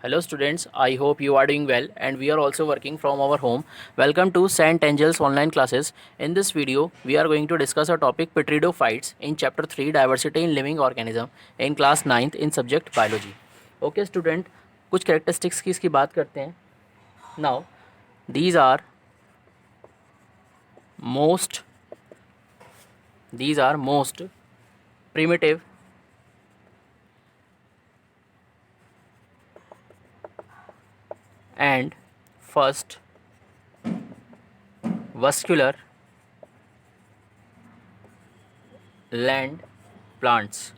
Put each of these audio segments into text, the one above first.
Hello students, I hope you are doing well and we are also working from our home. Welcome to St. Angel's online classes. In this video, we are going to discuss a topic Petridophytes in chapter 3 Diversity in Living Organism in class 9th in subject Biology. Okay student, कुछ characteristics की इसकी बात करते हैं. Now, these are most primitive and first vascular land plants.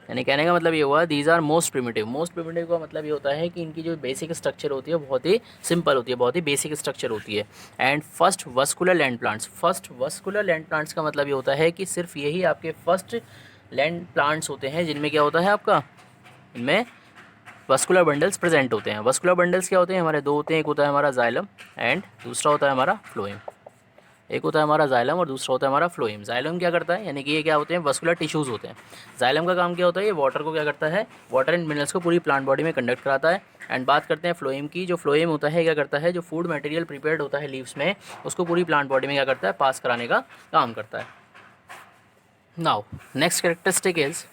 यानी कहने का मतलब ये हुआ दीज आर मोस्ट प्रिमिटिव का मतलब ये होता है कि इनकी जो बेसिक स्ट्रक्चर होती है बहुत ही सिंपल होती है, बहुत ही बेसिक स्ट्रक्चर होती है. And first vascular land plants का मतलब ये होता है कि सिर्फ यही आपके फर्स्ट लैंड प्लांट्स होते हैं जिनमें क्या होता है आपका, इनमें वस्कुलर बंडल्स प्रेजेंट होते हैं. वस्कुलर बंडल्स क्या होते हैं, हमारे दो होते हैं, एक होता है हमारा जाइलम एंड दूसरा होता है हमारा फ्लोएम. एक होता है हमारा जाइलम और दूसरा होता है हमारा फ्लोएम. जाइलम क्या करता है, यानी कि ये क्या होते हैं, वस्कुलर टिश्यूज़ होते हैं. जाइलम का काम क्या होता है, ये वाटर को क्या करता है, वाटर एंड मिनरल्स को पूरी प्लांट बॉडी में कंडक्ट कराता है. एंड बात करते हैं फ्लोएम की. जो फ्लोएम होता है क्या करता है, जो फूड मटेरियल प्रिपेयर्ड होता है लीव्स में उसको पूरी प्लांट बॉडी में क्या करता है, पास कराने का काम करता है. Now next characteristic is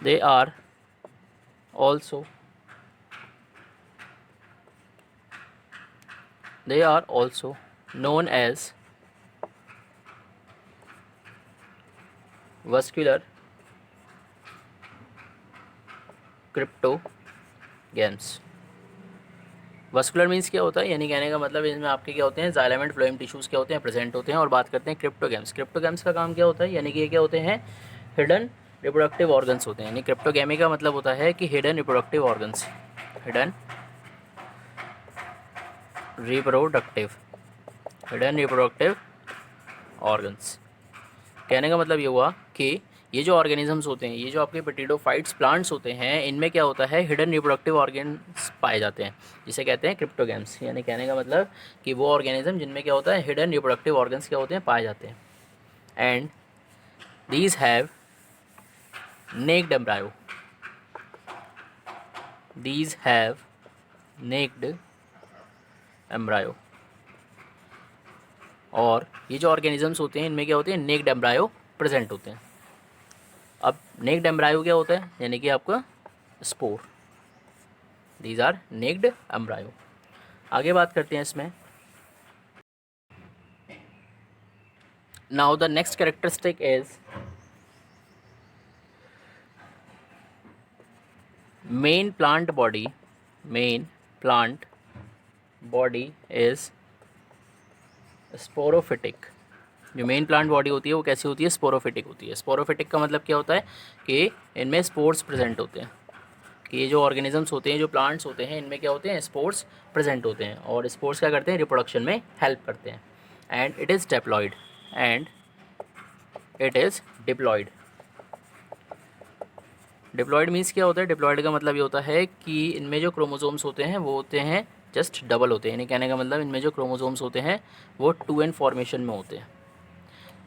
they are also known as vascular cryptogams. Vascular means क्या होता है, यानी कहने का मतलब इसमें आपके क्या होते हैं, जाइलम एंड फ्लोएम टिश्यूज़ क्या होते हैं, प्रेजेंट होते हैं. और बात करते हैं क्रिप्टोगैम्स का काम क्या होता है, यानी कि ये क्या होते हैं, हिडन रिप्रोडक्टिव ऑर्गन्स होते हैं. यानी क्रिप्टोगैमी का मतलब होता है कि हिडन रिप्रोडक्टिव ऑर्गन्स. कहने का मतलब ये हुआ कि ये जो ऑर्गेनिजम्स होते हैं, ये जो आपके पेटिडोफाइट्स प्लांट्स होते हैं, इनमें क्या होता है, हिडन रिप्रोडक्टिव ऑर्गन्स पाए जाते हैं जिसे कहते हैं क्रिप्टोगैम्स. यानी कहने का मतलब कि वो ऑर्गेनिज्म जिनमें क्या होता है, हिडन रिप्रोडक्टिव ऑर्गन्स क्या होते हैं, पाए जाते हैं. And these have naked embryo. और ये जो ऑर्गेनिजम्स होते हैं इनमें क्या होते हैं, नेक्ड एम्ब्रायो प्रेजेंट होते हैं. अब नेक्ड एम्ब्रायो क्या होता है, यानी कि आपका spore. These are naked embryo. आगे बात करते हैं इसमें. Now the next characteristic is main plant body is sporophytic. जो मेन प्लांट बॉडी होती है वो कैसी होती है, स्पोरोफिटिक होती है. स्पोरोफिटिक का मतलब क्या होता है कि इनमें स्पोर्स प्रेजेंट होते हैं. कि ये जो ऑर्गेनिजम्स होते हैं, जो प्लांट्स होते हैं, इनमें क्या होते हैं, स्पोर्स प्रेजेंट होते हैं. और स्पोर्स क्या करते हैं, रिप्रोडक्शन में हेल्प करते हैं. And it is diploid. Diploid means क्या होता है, डिप्लॉयड का मतलब ये होता है कि इनमें जो क्रोमोसोम्स होते हैं वो होते हैं जस्ट डबल होते हैं. यानी कहने का मतलब इनमें जो क्रोमोसोम्स होते हैं वो 2n फॉर्मेशन में होते हैं.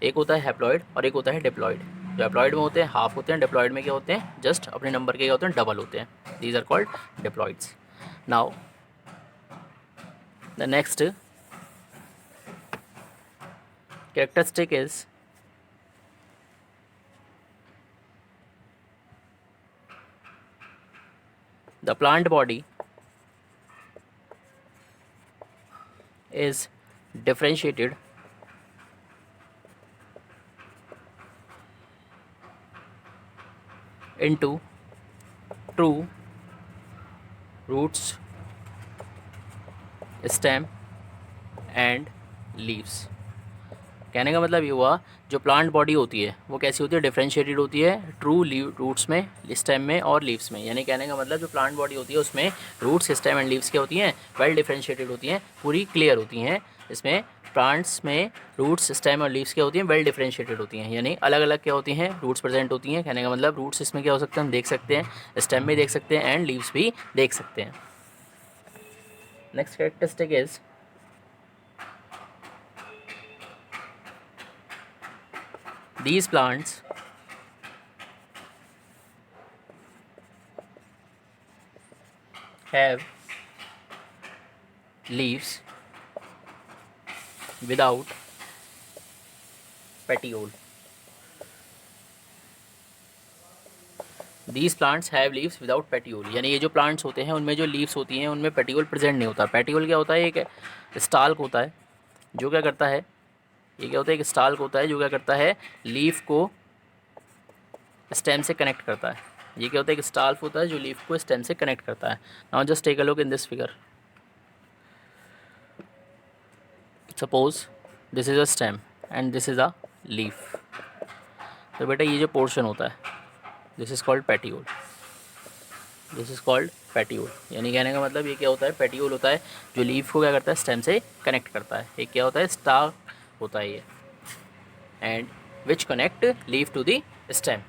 एक होता है हैप्लॉयड और एक होता है डिप्लॉयड. जो हैप्लॉयड में होते हैं हाफ होते हैं, डिप्लॉयड में क्या होते हैं, जस्ट अपने नंबर के क्या होते हैं, डबल होते हैं. These are called diploids. Now the next characteristic is the plant body is differentiated into true roots, stem and leaves. कहने का मतलब ये हुआ जो प्लांट बॉडी होती है वो कैसी होती है, डिफरेंशिएटेड होती है ट्रू रूट्स में, स्टेम में और लीव्स में. यानी कहने का मतलब जो प्लांट बॉडी होती है उसमें रूट्स, स्टेम एंड लीव्स क्या होती हैं, वेल डिफरेंशिएटेड होती हैं, पूरी क्लियर होती हैं. इसमें प्लांट्स में रूट्स, स्टेम और लीव्स क्या होती हैं, वेल डिफरेंशिएटेड होती हैं. यानी अलग अलग क्या होती हैं, रूट्स प्रेजेंट होती हैं. कहने का मतलब रूट्स इसमें क्या हो सकते हैं, हम देख सकते हैं, स्टेम भी देख सकते हैं एंड लीव्स भी देख सकते हैं. Next characteristic is these plants have leaves without petiole. These plants have leaves without petiole, यानी ये जो प्लांट्स होते हैं उनमें जो लीव्स होती हैं उनमें पेटियोल प्रेजेंट नहीं होता। पेटियोल क्या होता है? एक स्टाल्क होता है जो क्या करता है, ये क्या होता है? एक स्टाल्क होता है जो क्या करता है, लीफ को स्टेम से कनेक्ट करता है। ये क्या होता है? एक स्टाल्क होता है जो लीफ को स्टेम से कनेक्ट करता है। Now just take a look in this figure. Suppose this is a stem and this is a leaf. तो बेटा ये जो पोर्शन होता है this is called petiole, this is called petiole. यानी कहने का मतलब ये क्या होता है? पेटियोल होता है जो लीफ को क्या करता है? स्टेम से कनेक्ट करता है। एक क्या होता है? स्टार होता है ये, and which connect leaf to the stem.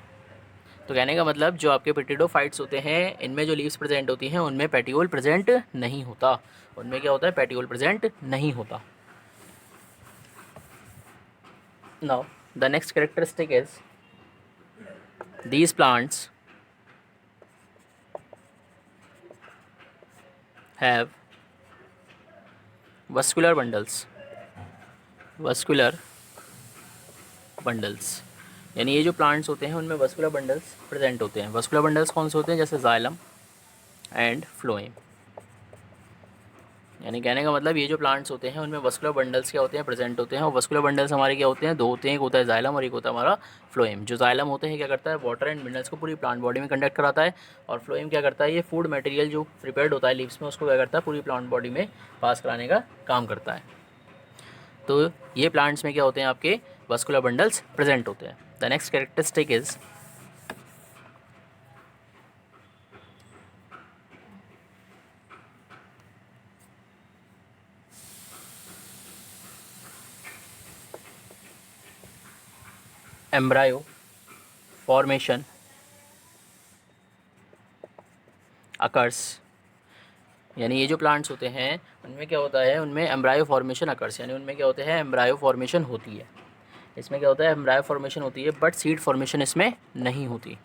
तो कहने का मतलब जो आपके पेटिडोफाइट्स होते हैं इनमें जो लीव्स प्रेजेंट होती हैं उनमें पेटियोल प्रेजेंट नहीं होता। उनमें क्या होता है? पेटियोल प्रेजेंट नहीं होता। Now the next characteristic is these plants have vascular bundles, vascular bundles। यानी ये जो प्लांट्स होते हैं उनमें वस्कुलर बंडल्स प्रेजेंट होते हैं। वस्कुलर बंडल्स कौन से होते हैं? जैसे जाइलम एंड फ्लोएम। यानी कहने का मतलब ये जो प्लांट्स होते हैं उनमें वस्कुलर बंडल्स क्या होते हैं? प्रेजेंट होते हैं। और वस्कुलर बंडल्स हमारे क्या होते हैं? दो होते हैं, एक होता है जाइलम और एक होता है हमारा फ्लोएम। जो जाइलम होते हैं क्या करता है? वाटर एंड मिनरल्स को पूरी प्लांट बॉडी में कंडक्ट कराता है, और फ्लोएम क्या करता है? ये फूड मटेरियल जो प्रिपेयर्ड होता है लीव्स में उसको क्या करता है? पूरी प्लांट बॉडी में पास कराने का काम करता है। तो ये प्लांट्स में क्या होते हैं? आपके वस्कुलर बंडल्स प्रेजेंट होते हैं। The next characteristic is embryo formation occurs. यानी ये जो प्लांट्स होते हैं उनमें क्या होता है? उनमें एम्ब्रायो फॉर्मेशन अकर्स, यानी उनमें क्या होते हैं? एम्ब्रायो फॉर्मेशन होती है। इसमें क्या होता है? एम्ब्रायो फॉर्मेशन होती है, बट सीड फॉर्मेशन इसमें नहीं होती।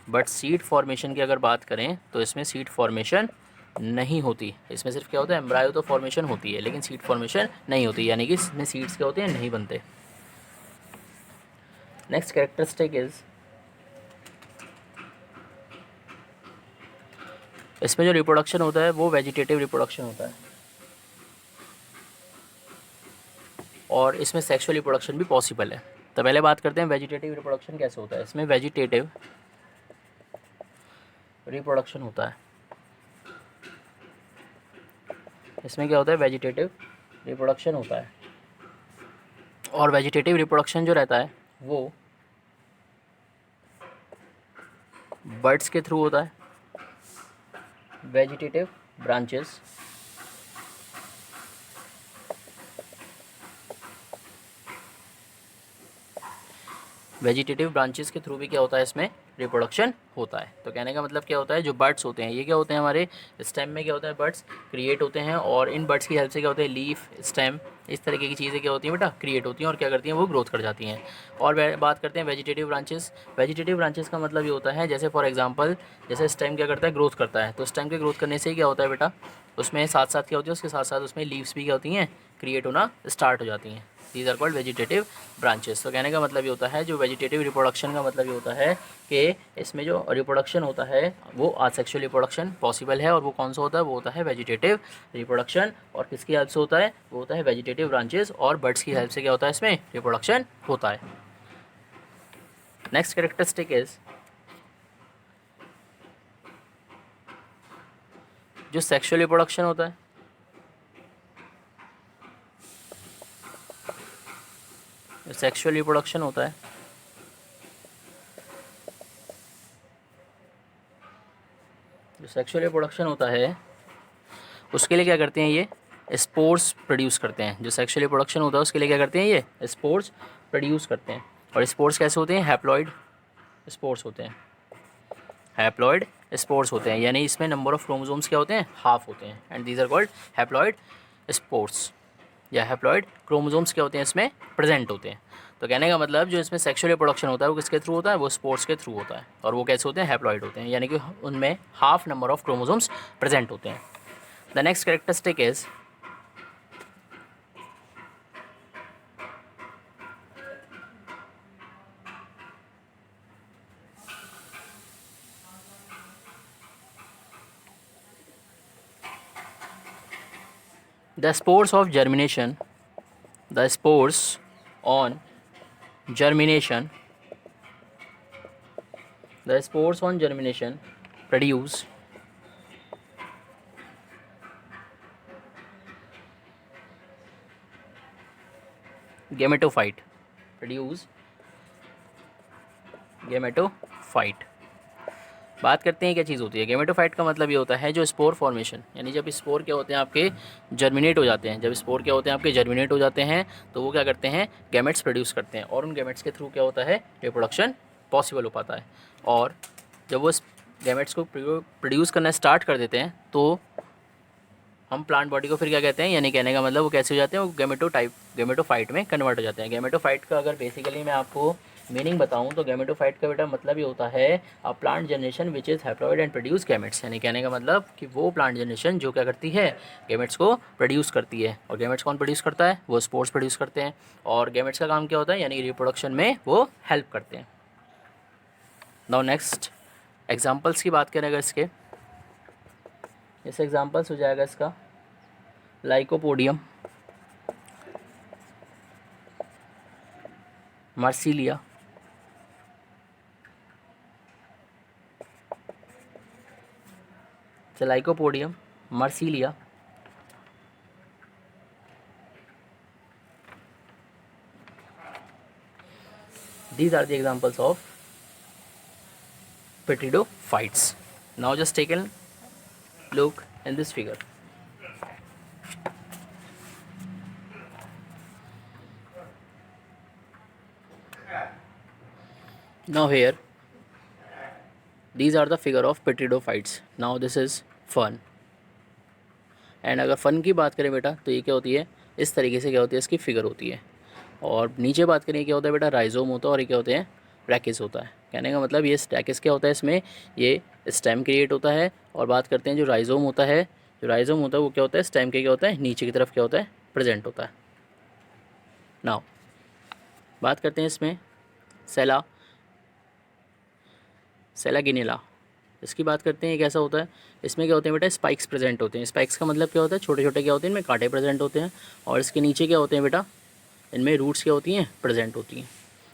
बट सीड फॉर्मेशन की अगर बात करें तो इसमें सीड फॉर्मेशन नहीं होती। इसमें सिर्फ क्या होता है? एम्ब्रायो तो फॉर्मेशन होती है लेकिन सीड फॉर्मेशन नहीं होती, यानी कि इसमें सीड्स क्या होते हैं? नहीं बनते। नेक्स्ट कैरेक्टरिस्टिक इज इसमें जो रिप्रोडक्शन होता है वो वेजिटेटिव रिप्रोडक्शन होता है, और इसमें सेक्सुअल रिप्रोडक्शन भी पॉसिबल है। तो पहले बात करते हैं वेजिटेटिव रिप्रोडक्शन कैसे होता है। इसमें वेजिटेटिव रिप्रोडक्शन होता है। इसमें क्या होता है? वेजिटेटिव रिप्रोडक्शन होता है, और वेजिटेटिव रिप्रोडक्शन जो रहता है वो बर्ड्स के थ्रू होता है। वेजिटेटिव ब्रांचेस वेजिटेटिव ब्रांचेस के थ्रू भी क्या होता है? इसमें रिप्रोडक्शन होता है। तो कहने का मतलब क्या होता है? जो बर्ड्स होते हैं ये क्या होते हैं? हमारे स्टेम में क्या होता है? बर्ड्स क्रिएट होते हैं, और इन बर्ड्स की हेल्प से क्या होता है? लीफ, स्टेम, इस तरीके की चीज़ें क्या होती हैं बेटा? क्रिएट होती हैं, और क्या करती हैं? वो ग्रोथ कर जाती हैं। और बात करते हैं वेजिटेटिव ब्रांचेस। वेजिटेटिव ब्रांचेस का मतलब ये होता है, जैसे फॉर एग्जाम्पल जैसे स्टेम क्या करता है? ग्रोथ करता है। तो स्टेम के ग्रोथ करने से क्या होता है बेटा? उसमें साथ साथ क्या होती है? उसके साथ साथ उसमें लीव्स भी क्या होती हैं? क्रिएट होना स्टार्ट हो जाती हैं। These are called vegetative branches. तो कहने का मतलब ये होता है, जो वेजिटेटिव रिप्रोडक्शन का मतलब ये होता है कि इसमें जो रिप्रोडक्शन होता है वो आसेक्सुअल रिप्रोडक्शन पॉसिबल है, और वो कौन सा होता है? वो होता है वेजिटेटिव रिप्रोडक्शन। और किसकी हेल्प से होता है? वो होता है वेजिटेटिव ब्रांचेस और बर्ड्स की हेल्प से क्या होता है? इसमें रिप्रोडक्शन होता है। नेक्स्ट कैरेक्टरिस्टिक इज जो सेक्सुअल रिप्रोडक्शन होता है, सेक्सुअल रिप्रोडक्शन होता है जो सेक्सुअल रिप्रोडक्शन होता है उसके लिए क्या करते हैं? ये स्पोर्स प्रोड्यूस करते हैं। जो सेक्सुअल रिप्रोडक्शन होता है उसके लिए क्या करते हैं? ये स्पोर्स प्रोड्यूस करते हैं। और स्पोर्स कैसे होते हैं? हैप्लॉइड स्पोर्स होते हैं। हैप्लॉइड स्पोर्स होते हैं, यानी इसमें नंबर ऑफ क्रोमोसोम्स क्या होते हैं? हाफ होते हैं, and these are called haploid spores. या हैप्लॉइड क्रोमोसोम्स क्या होते हैं इसमें प्रेजेंट होते हैं। तो कहने का मतलब जो इसमें सेक्सुअल रिप्रोडक्शन होता है वो किसके थ्रू होता है, वो स्पोर्स के थ्रू होता है। और वो कैसे होते हैं, हैप्लॉइड होते हैं, यानी कि उनमें half number of chromosomes present होते हैं। The next characteristic is the spores of germination, the spores on germination, the spores on germination produce gametophyte, produce gametophyte। बात करते हैं क्या चीज़ होती है गेमेटोफाइट का मतलब ये होता है जो स्पोर फॉर्मेशन, यानी जब स्पोर क्या होते हैं आपके जर्मिनेट हो जाते हैं, जब स्पोर क्या होते हैं आपके जर्मिनेट हो जाते हैं तो वो क्या करते हैं, गैमेट्स प्रोड्यूस करते हैं, और उन गैमेट्स के थ्रू क्या होता है रिप्रोडक्शन पॉसिबल हो पाता है। और जब वो गैमेट्स को प्रोड्यूस करना स्टार्ट कर देते हैं तो हम प्लांट बॉडी को फिर क्या कहते हैं, यानी कहने का मतलब वो कैसे हो जाते हैं, वो गेमेटोफाइट में कन्वर्ट हो जाते हैं। गेमेटोफाइट का अगर बेसिकली मैं आपको मीनिंग बताऊं तो गेमेटोफाइट का बेटा मतलब ये होता है a plant generation which is haploid and produce gametes, यानी कहने का मतलब कि वो प्लांट जनरेशन जो क्या करती है, गैमेट्स को प्रोड्यूस करती है। और गैमेट्स कौन प्रोड्यूस करता है, वो स्पोर्स प्रोड्यूस करते हैं। और गैमेट्स का काम क्या होता है, यानी रिप्रोडक्शन में वो हेल्प करते हैं। नाउ नेक्स्ट एग्जाम्पल्स की बात करें अगर इसके, इस एग्जाम्पल्स हो जाएगा इसका lycopodium, Marsilea, lycopodium, Marsilea, these are the examples of petridophytes. Now just take a look in this figure. Now here these are the figure of petridophytes. Now this is fern. And अगर फ़न की बात करें बेटा तो ये क्या होती है, इस तरीके से क्या होती है इसकी फिगर होती है। और नीचे बात करें क्या होता है बेटा, राइजोम होता है, और ये क्या होते हैं, ब्रैकिस होता है। कहने का मतलब ये स्टैकिस क्या होता है, इसमें ये स्टेम क्रिएट होता है। और बात करते हैं जो राइजोम होता है, जो राइजोम होता है वो क्या होता है, स्टेम के क्या होता है, नीचे की तरफ क्या होता है, प्रेजेंट होता है। नाउ बात करते हैं इसमें सेलागिनेला, इसकी बात करते हैं। ये कैसा होता है, इसमें क्या होते हैं बेटा, स्पाइक्स प्रेजेंट होते हैं। स्पाइक्स का मतलब क्या होता है, छोटे छोटे क्या होते हैं, इनमें कांटे प्रेजेंट होते हैं। और इसके नीचे क्या होते हैं बेटा, इनमें रूट्स क्या होती हैं, प्रेजेंट होती हैं।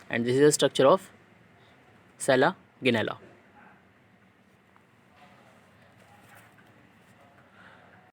And this is the structure of सेलागिनेला।